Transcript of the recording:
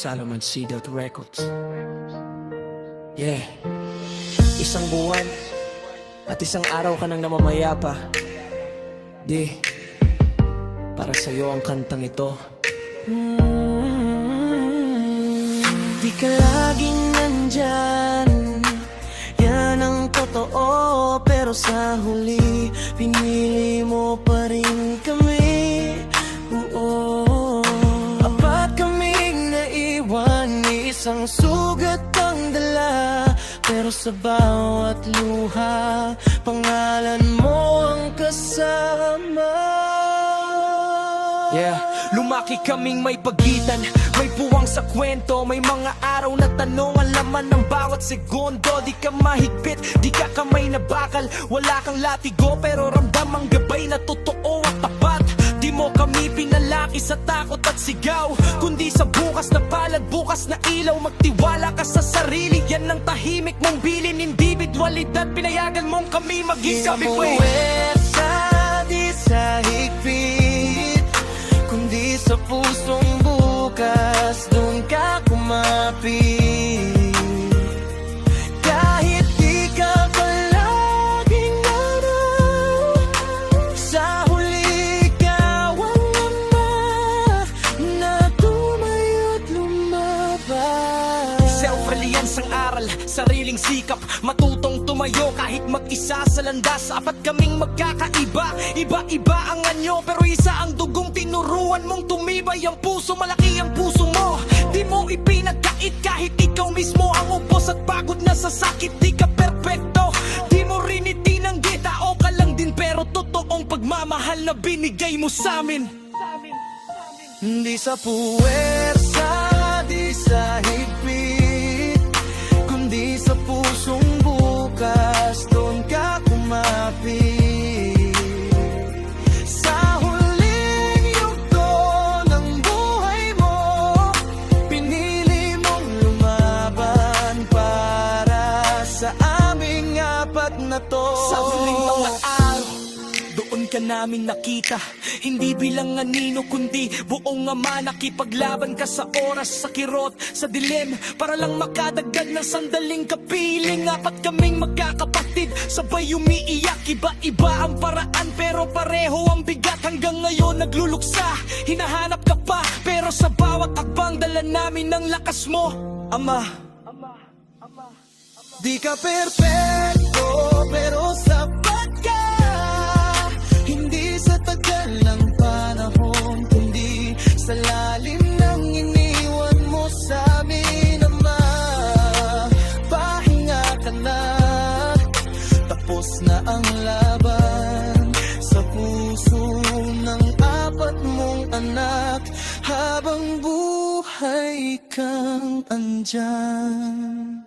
Salomon C. Records. Yeah. Isang buwan at isang araw ka nang namamayapa. Di, para sa'yo ang kantang ito. Di ka laging nandyan, yan ang totoo. Pero sa huli, pinili mo pa rin kami. Oo, apat kaming naiwan, isang sugat ang dala. Pero sa bawat luha, pangalan mo ang kasama. Yeah. Lumaki kaming may pagitan, may puwang sa kwento, may mga araw na tanong, ang laman ng bawat segundo. Di ka mahigpit, di ka kamay na bakal, wala kang latigo, pero ramdam ang gabay na totoo at tapat. Di mo kami pinalaki sa takot at sigaw, kundi sa bukas na palad, bukas na ilaw. Magtiwala ka sa sarili, yan ang tahimik mong bilin. Individualidad, pinayagan mong kami maging sabi ko eh. Di sa higpit, kundi sa pusong bukas, doon ka kumapit. Kahit di ka palaging araw, sa huli ikaw ang ama na tumayo't lumabas. Self-reliance ang aral, sariling sikap, matutong tumayo kahit mag-isa sa landas. Apat kaming magkakaiba, iba-iba ang anyo, pero isa ang dugong tinuruan mong tumibay ang puso. Malaki ang puso mo, di mo ipinagkait kahit ikaw mismo ang upos at pagod na sa sakit. Di ka perpekto, di mo rin itinanggi, tao ka lang din, pero totoong pagmamahal na binigay mo sa amin. Di sa puwersa, di sa higpit, kundi sa pusong bukas, doon ka kumapit. Sa huling yugto ng buhay mo, pinili mong lumaban para sa aming apat na to. Sa huling mga araw, doon ka namin nakita, hindi bilang anino kundi buong ama. Nakipaglaban ka sa oras, sa kirot, sa dilim, para lang makadagdag ng sandaling kapiling. Apat kaming magkakapatid, sabay umiiyak, iba-iba ang paraan, pero pareho ang bigat. Hanggang ngayon nagluluksa, hinahanap ka pa, pero sa bawat akbang dala namin ng lakas mo, Ama. Di ka perfecto, pero sapat ka. Hindi sa tagal ng panahon, kundi sa lalim ng iniwan mo sa amin, Ama. Pahinga ka na, tapos na ang laban sa puso ng apat mong anak. Habang buhay kang andyan.